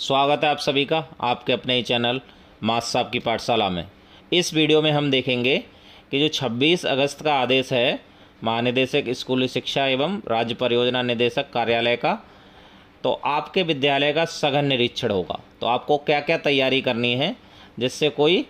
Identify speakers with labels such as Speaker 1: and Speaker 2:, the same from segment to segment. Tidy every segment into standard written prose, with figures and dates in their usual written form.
Speaker 1: स्वागत है आप सभी का आपके अपने ही चैनल मास साहब की पाठशाला में। इस वीडियो में हम देखेंगे कि जो 26 अगस्त का आदेश है महानिदेशक स्कूली शिक्षा एवं राज्य परियोजना निदेशक कार्यालय का, तो आपके विद्यालय का सघन निरीक्षण होगा। तो आपको क्या क्या तैयारी करनी है जिससे कोई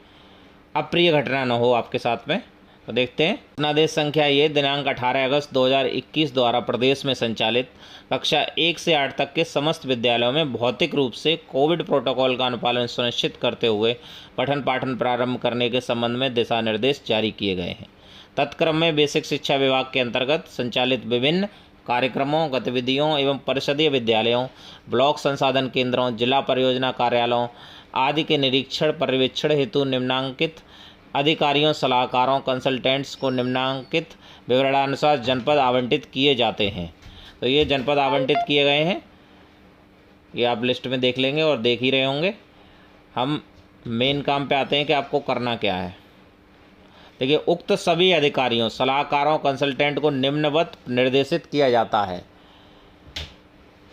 Speaker 1: अप्रिय घटना न हो आपके साथ में। तो देखते हैं। आदेश संख्या ये दिनांक 18 अगस्त 2021 द्वारा प्रदेश में संचालित कक्षा 1 से 8 तक के समस्त विद्यालयों में भौतिक रूप से कोविड प्रोटोकॉल का अनुपालन सुनिश्चित करते हुए पठन पाठन प्रारंभ करने के संबंध में दिशा निर्देश जारी किए गए हैं। तत्क्रम में बेसिक शिक्षा विभाग के अंतर्गत संचालित विभिन्न कार्यक्रमों, गतिविधियों एवं परिषदीय विद्यालयों, ब्लॉक संसाधन केंद्रों, जिला परियोजना कार्यालयों आदि के निरीक्षण पर्यवेक्षण हेतु निम्नांकित अधिकारियों, सलाहकारों, कंसल्टेंट्स को निम्नांकित विवरणानुसार जनपद आवंटित किए जाते हैं। तो ये जनपद आवंटित किए गए हैं, ये आप लिस्ट में देख लेंगे और देख ही रहे होंगे। हम मेन काम पे आते हैं कि आपको करना क्या है। देखिए, उक्त सभी अधिकारियों, सलाहकारों, कंसल्टेंट को निम्नवत निर्देशित किया जाता है।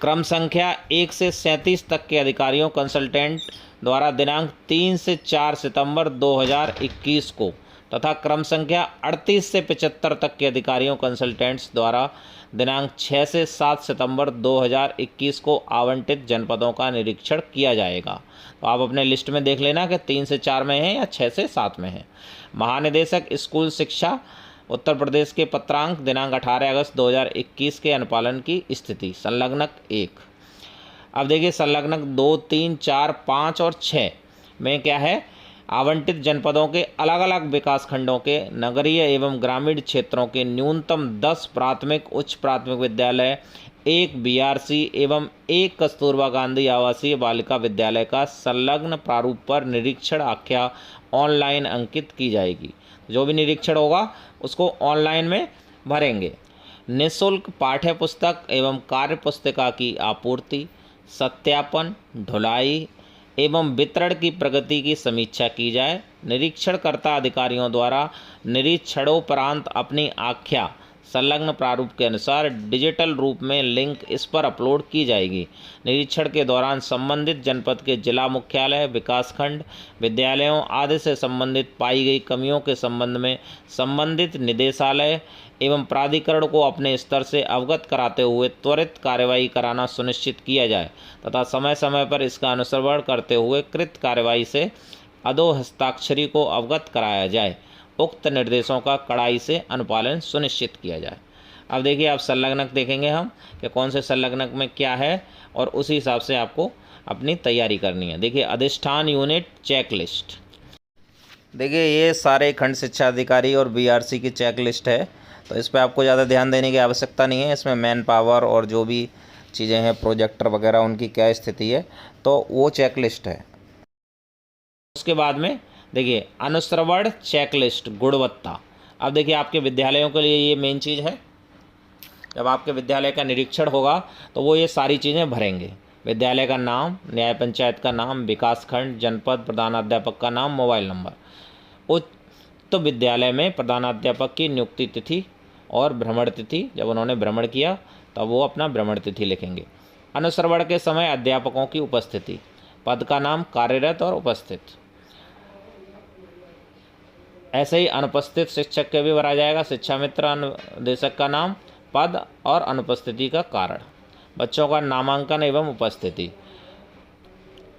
Speaker 1: क्रम संख्या 1 से 37 तक के अधिकारियों, कंसल्टेंट द्वारा दिनांक 3 से 4 सितंबर 2021 को तथा क्रम संख्या 38 से 75 तक के अधिकारियों, कंसल्टेंट्स द्वारा दिनांक 6 से 7 सितंबर 2021 को आवंटित जनपदों का निरीक्षण किया जाएगा। तो आप अपने लिस्ट में देख लेना कि 3 से 4 में है या 6 से 7 में है। महानिदेशक स्कूल शिक्षा उत्तर प्रदेश के पत्रांक दिनांक 18 अगस्त 2021 के अनुपालन की स्थिति। संलग्नक 1। अब देखिए, संलग्नक 2, 3, 4, 5 और 6 में क्या है, आवंटित जनपदों के अलग अलग विकास खंडों के नगरीय एवं ग्रामीण क्षेत्रों के न्यूनतम 10 प्राथमिक उच्च प्राथमिक विद्यालय, 1 बीआरसी एवं 1 कस्तूरबा गांधी आवासीय बालिका विद्यालय का संलग्न प्रारूप पर निरीक्षण आख्या ऑनलाइन अंकित की जाएगी। जो भी निरीक्षण होगा उसको ऑनलाइन में भरेंगे। निःशुल्क पाठ्य पुस्तक एवं कार्य पुस्तिका की आपूर्ति, सत्यापन, ढुलाई एवं वितरण की प्रगति की समीक्षा की जाए। निरीक्षणकर्ता अधिकारियों द्वारा निरीक्षणोपरांत अपनी आख्या संलग्न प्रारूप के अनुसार डिजिटल रूप में लिंक इस पर अपलोड की जाएगी। निरीक्षण के दौरान संबंधित जनपद के जिला मुख्यालय, विकासखंड, विद्यालयों आदि से संबंधित पाई गई कमियों के संबंध में संबंधित निदेशालय एवं प्राधिकरण को अपने स्तर से अवगत कराते हुए त्वरित कार्रवाई कराना सुनिश्चित किया जाए तथा समय समय पर इसका अनुश्रवण करते हुए कृत कार्रवाई से अधो हस्ताक्षरी को अवगत कराया जाए। उक्त निर्देशों का कड़ाई से अनुपालन सुनिश्चित किया जाए। अब देखिए, आप संलग्नक देखेंगे हम कि कौन से संलग्नक में क्या है और उसी हिसाब से आपको अपनी तैयारी करनी है। देखिए, अधिष्ठान यूनिट चेक लिस्ट। देखिए, ये सारे खंड शिक्षा अधिकारी और बीआरसी की चेक लिस्ट है, तो इस पर आपको ज़्यादा ध्यान देने की आवश्यकता नहीं है। इसमें मैन पावर और जो भी चीज़ें हैं, प्रोजेक्टर वगैरह, उनकी क्या स्थिति है, तो वो चेक लिस्ट है। उसके बाद में देखिए, अनुश्रवण चेकलिस्ट गुणवत्ता। अब देखिए, आपके विद्यालयों के लिए ये मेन चीज़ है। जब आपके विद्यालय का निरीक्षण होगा तो वो ये सारी चीज़ें भरेंगे। विद्यालय का नाम, न्याय पंचायत का नाम, विकासखंड, जनपद, प्रधानाध्यापक का नाम, मोबाइल नंबर, उक्त विद्यालय में प्रधानाध्यापक की नियुक्ति तिथि और भ्रमण तिथि, जब उन्होंने भ्रमण किया तब वो अपना भ्रमण तिथि लिखेंगे। अनुश्रवण के समय अध्यापकों की उपस्थिति, पद का नाम, कार्यरत और उपस्थित। ऐसे ही अनुपस्थित शिक्षक के भी भरा जाएगा। शिक्षा मित्र अनुदेशक का नाम, पद और अनुपस्थिति का कारण। बच्चों का नामांकन एवं उपस्थिति।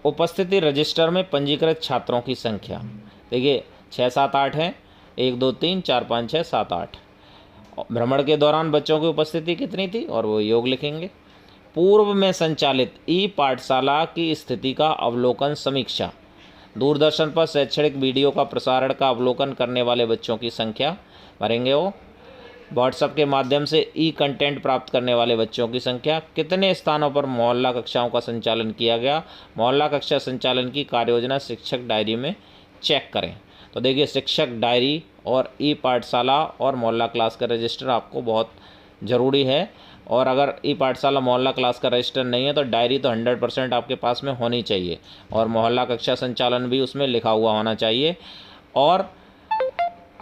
Speaker 1: उपस्थिति रजिस्टर में पंजीकृत छात्रों की संख्या। देखिए, 6, 7, 8 हैं। 1, 2, 3, 4, 5, 6, 7, 8। भ्रमण के दौरान बच्चों की उपस्थिति कितनी थी और वो योग लिखेंगे। पूर्व में संचालित ई पाठशाला की स्थिति का अवलोकन समीक्षा। दूरदर्शन पर शैक्षणिक वीडियो का प्रसारण का अवलोकन करने वाले बच्चों की संख्या भरेंगे वो। व्हाट्सएप के माध्यम से ई कंटेंट प्राप्त करने वाले बच्चों की संख्या। कितने स्थानों पर मोहल्ला कक्षाओं का संचालन किया गया। मोहल्ला कक्षा संचालन की कार्ययोजना शिक्षक डायरी में चेक करें। तो देखिए, शिक्षक डायरी और ई पाठशाला और मोहल्ला क्लास का रजिस्टर आपको बहुत ज़रूरी है। और अगर ई पाठशाला मोहल्ला क्लास का रजिस्टर नहीं है तो डायरी तो 100% आपके पास में होनी चाहिए और मोहल्ला कक्षा संचालन भी उसमें लिखा हुआ होना चाहिए। और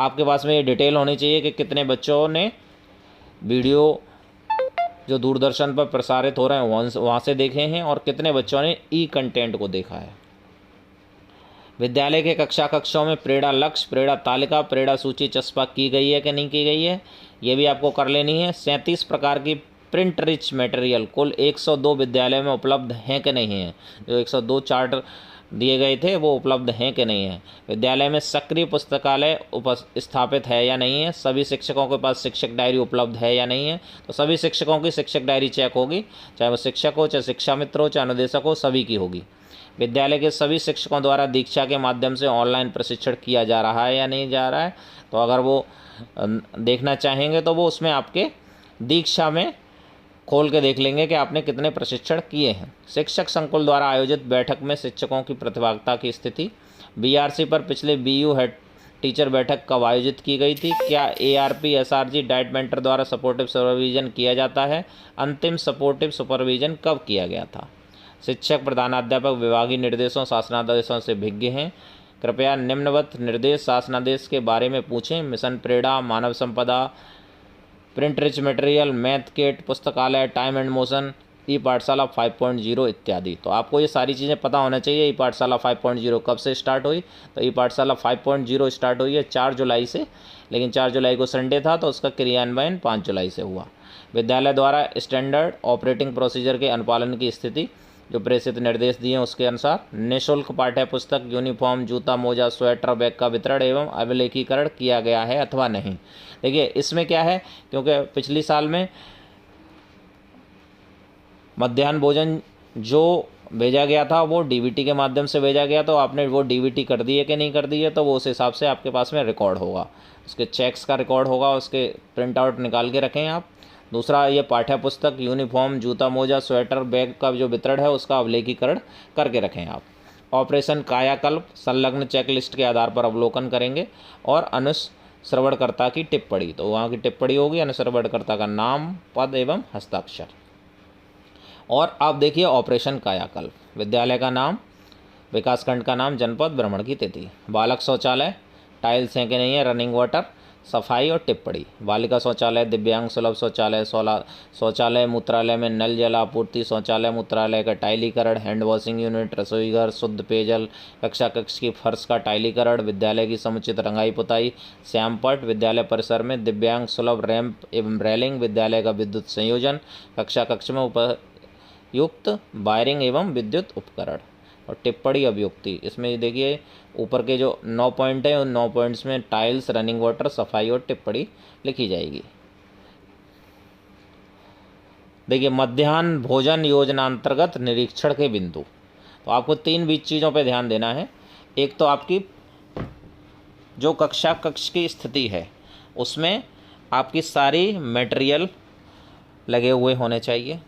Speaker 1: आपके पास में ये डिटेल होनी चाहिए कि कितने बच्चों ने वीडियो जो दूरदर्शन पर प्रसारित हो रहे हैं वहाँ से देखे हैं और कितने बच्चों ने ई कंटेंट को देखा है। विद्यालय के कक्षों में प्रेरणा लक्ष्य, प्रेरणा तालिका, प्रेरणा सूची चस्पा की गई है कि नहीं की गई है, ये भी आपको कर लेनी है। 37 प्रकार की प्रिंट रिच मटेरियल कुल 102 विद्यालय में उपलब्ध हैं कि नहीं है। जो 102 चार्ट दिए गए थे वो उपलब्ध हैं कि नहीं है। विद्यालय में सक्रिय पुस्तकालय स्थापित है या नहीं है। सभी शिक्षकों के पास शिक्षक डायरी उपलब्ध है या नहीं है। तो सभी शिक्षकों की शिक्षक डायरी चेक होगी, चाहे वो शिक्षक हो, चाहे शिक्षा मित्र हो, चाहे अनुदेशक हो, सभी की होगी। विद्यालय के सभी शिक्षकों द्वारा दीक्षा के माध्यम से ऑनलाइन प्रशिक्षण किया जा रहा है या नहीं जा रहा है। तो अगर वो देखना चाहेंगे तो वो उसमें आपके दीक्षा में खोल के देख लेंगे कि आपने कितने प्रशिक्षण किए हैं। शिक्षक संकुल द्वारा आयोजित बैठक में शिक्षकों की प्रतिभागिता की स्थिति। बीआरसी पर पिछले बीयू हेड टीचर बैठक कब आयोजित की गई थी। क्या एआरपी एसआरजी डाइट मेंटर द्वारा सपोर्टिव सुपरविजन किया जाता है। अंतिम सपोर्टिव सुपरविजन कब किया गया था। शिक्षक प्रधानाध्यापक विभागीय निर्देशों शासनादेशों से भिज्ञ हैं। कृपया निम्नवत निर्देश शासनादेश के बारे में पूछें। मिशन प्रेरणा, मानव संपदा, print rich material, math kit, पुस्तकालय, टाइम एंड मोशन, ई पाठशाला 5.0 इत्यादि। तो आपको ये सारी चीज़ें पता होना चाहिए। ई पाठशाला 5.0 कब से स्टार्ट हुई। तो ई पाठशाला 5.0 स्टार्ट हुई है 4 जुलाई से, लेकिन 4 जुलाई को संडे था तो उसका क्रियान्वयन 5 जुलाई से हुआ। विद्यालय द्वारा स्टैंडर्ड ऑपरेटिंग प्रोसीजर के अनुपालन की स्थिति। जो प्रेषित निर्देश दिए हैं उसके अनुसार निःशुल्क पाठ्य पुस्तक, यूनिफॉर्म, जूता, मोजा, स्वेटर, बैग का वितरण एवं अभिलेखीकरण किया गया है अथवा नहीं। देखिए इसमें क्या है, क्योंकि पिछली साल में मध्याह्न भोजन जो भेजा गया था वो डीबीटी के माध्यम से भेजा गया, तो आपने वो डीबीटी कर दी है कि नहीं कर दी है, तो वो उस हिसाब से आपके पास में रिकॉर्ड होगा, उसके चेक्स का रिकॉर्ड होगा, उसके प्रिंट आउट निकाल के रखें आप। दूसरा, ये पाठ्य पुस्तक, यूनिफॉर्म, जूता, मोजा, स्वेटर, बैग का जो वितरण है उसका अभिलेखीकरण करके रखें आप। ऑपरेशन कायाकल्प संलग्न चेकलिस्ट के आधार पर अवलोकन करेंगे और अनुश्रवणकर्ता की टिप्पणी, तो वहाँ की टिप्पणी होगी, अनुश्रवणकर्ता का नाम, पद एवं हस्ताक्षर। और आप देखिए ऑपरेशन कायाकल्प, विद्यालय का नाम, विकासखंड का नाम, जनपद, भ्रमण की तिथि, बालक शौचालय, टाइल्स हैं कि नहीं है, रनिंग वाटर, सफाई और टिप्पणी, बालिका शौचालय, दिव्यांग सुलभ शौचालय, शौचालय मूत्रालय में नल जल आपूर्ति, शौचालय मूत्रालय का टाइलीकरण, हैंड वॉशिंग यूनिट, रसोई घर, शुद्ध पेयजल, कक्षा कक्ष की फर्श का टाइलीकरण, विद्यालय की समुचित रंगाई पुताई, श्यामपट, विद्यालय परिसर में दिव्यांग सुलभ रैंप एवं रेलिंग, विद्यालय का विद्युत संयोजन, कक्षा कक्ष में उपयुक्त वायरिंग एवं विद्युत उपकरण। और टिप्पणी अभियुक्ति, इसमें देखिए ऊपर के जो 9 पॉइंट हैं उन 9 पॉइंट्स में टाइल्स, रनिंग वाटर, सफाई और टिप्पणी लिखी जाएगी। देखिए मध्याह्न भोजन योजना अंतर्गत निरीक्षण के बिंदु, तो आपको 3 बीच चीज़ों पे ध्यान देना है। एक तो आपकी जो कक्षा कक्ष की स्थिति है उसमें आपकी सारी मटेरियल लगे हुए होने चाहिए,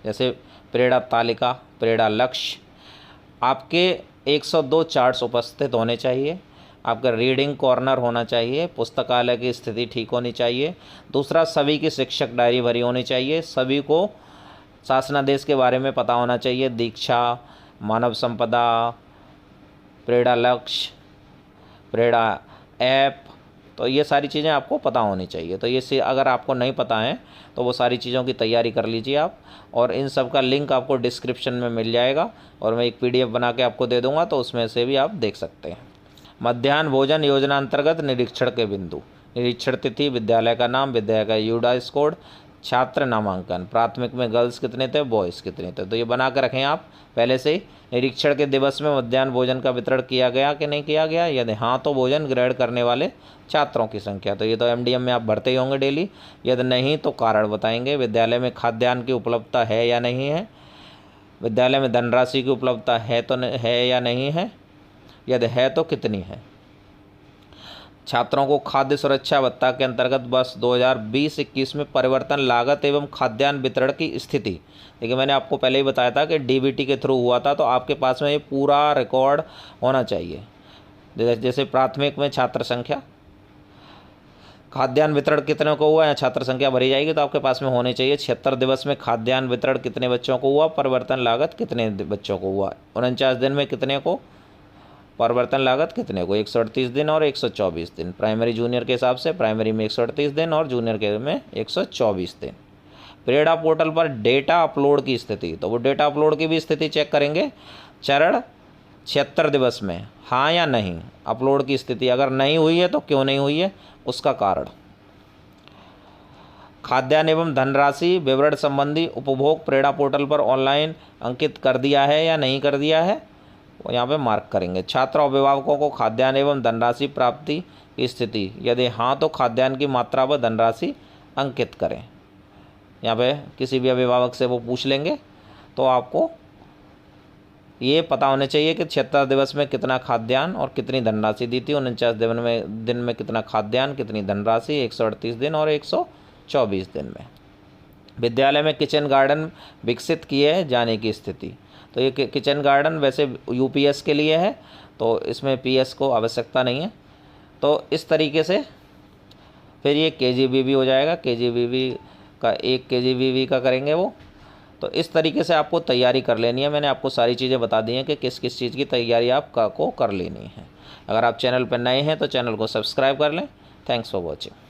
Speaker 1: जैसे प्रेरणा तालिका, प्रेरणा लक्ष्य, आपके 102 चार्ट्स उपस्थित होने चाहिए, आपका रीडिंग कॉर्नर होना चाहिए, पुस्तकालय की स्थिति ठीक होनी चाहिए। दूसरा, सभी की शिक्षक डायरी भरी होनी चाहिए, सभी को शासनादेश के बारे में पता होना चाहिए, दीक्षा, मानव संपदा, प्रेरणा लक्ष्य, प्रेरणा ऐप, तो ये सारी चीज़ें आपको पता होनी चाहिए। तो ये अगर आपको नहीं पता है तो वो सारी चीज़ों की तैयारी कर लीजिए आप, और इन सब का लिंक आपको डिस्क्रिप्शन में मिल जाएगा और मैं एक पीडीएफ बना के आपको दे दूंगा, तो उसमें से भी आप देख सकते हैं। मध्याह्न भोजन योजना अंतर्गत निरीक्षण के बिंदु, निरीक्षण तिथि, विद्यालय का नाम, विद्यालय का यूडाइस कोड, छात्र नामांकन, प्राथमिक में गर्ल्स कितने थे, बॉयज़ कितने थे, तो ये बना कर रखें आप पहले से ही। निरीक्षण के दिवस में मध्याह्न भोजन का वितरण किया गया कि नहीं किया गया, यदि हाँ तो भोजन ग्रहण करने वाले छात्रों की संख्या, तो ये तो एमडीएम में आप भरते ही होंगे डेली, यदि नहीं तो कारण बताएंगे। विद्यालय में खाद्यान्न की उपलब्धता है या नहीं है, विद्यालय में धनराशि की उपलब्धता है या नहीं है, यदि है तो कितनी है। छात्रों को खाद्य सुरक्षा भत्ता के अंतर्गत वर्ष 2020-21 में परिवर्तन लागत एवं खाद्यान्न वितरण की स्थिति। देखिए मैंने आपको पहले ही बताया था कि डीबीटी के थ्रू हुआ था, तो आपके पास में ये पूरा रिकॉर्ड होना चाहिए। जैसे प्राथमिक में छात्र संख्या, खाद्यान्न वितरण कितने को हुआ, या छात्र संख्या भरी जाएगी तो आपके पास में होने चाहिए 76 दिवस में खाद्यान्न वितरण कितने बच्चों को हुआ, परिवर्तन लागत कितने बच्चों को हुआ, 49 दिन में कितने को, परिवर्तन लागत कितने को, 138 दिन और 124 दिन। प्राइमरी जूनियर के हिसाब से प्राइमरी में 138 दिन और जूनियर के में 124 दिन। प्रेडा पोर्टल पर डेटा अपलोड की स्थिति, तो वो डेटा अपलोड की भी स्थिति चेक करेंगे चरण 76 दिवस में, हाँ या नहीं। अपलोड की स्थिति अगर नहीं हुई है तो क्यों नहीं हुई है, उसका कारण। खाद्यान्न एवं धनराशि विवरण संबंधी उपभोग प्रेडा पोर्टल पर ऑनलाइन अंकित कर दिया है या नहीं कर दिया है, यहाँ पे मार्क करेंगे। छात्र और अभिभावकों को खाद्यान्न एवं धनराशि प्राप्ति की स्थिति, यदि हाँ तो खाद्यान्न की मात्रा व धनराशि अंकित करें। यहाँ पे किसी भी अभिभावक से वो पूछ लेंगे, तो आपको ये पता होना चाहिए कि 76 दिवस में कितना खाद्यान्न और कितनी धनराशि दी थी। 49 दिन में कितना खाद्यान्न, कितनी धनराशि, 138 दिन और 124 दिन में। विद्यालय में किचन गार्डन विकसित किए जाने की स्थिति, तो ये किचन गार्डन वैसे यूपीएस के लिए है, तो इसमें पीएस को आवश्यकता नहीं है। तो इस तरीके से फिर ये केजीबीवी हो जाएगा, केजीबीवी का 1 केजीबीवी का करेंगे वो। तो इस तरीके से आपको तैयारी कर लेनी है। मैंने आपको सारी चीज़ें बता दी हैं कि किस किस चीज़ की तैयारी आपको कर लेनी है। अगर आप चैनल पर नए हैं तो चैनल को सब्सक्राइब कर लें। Thanks for watching.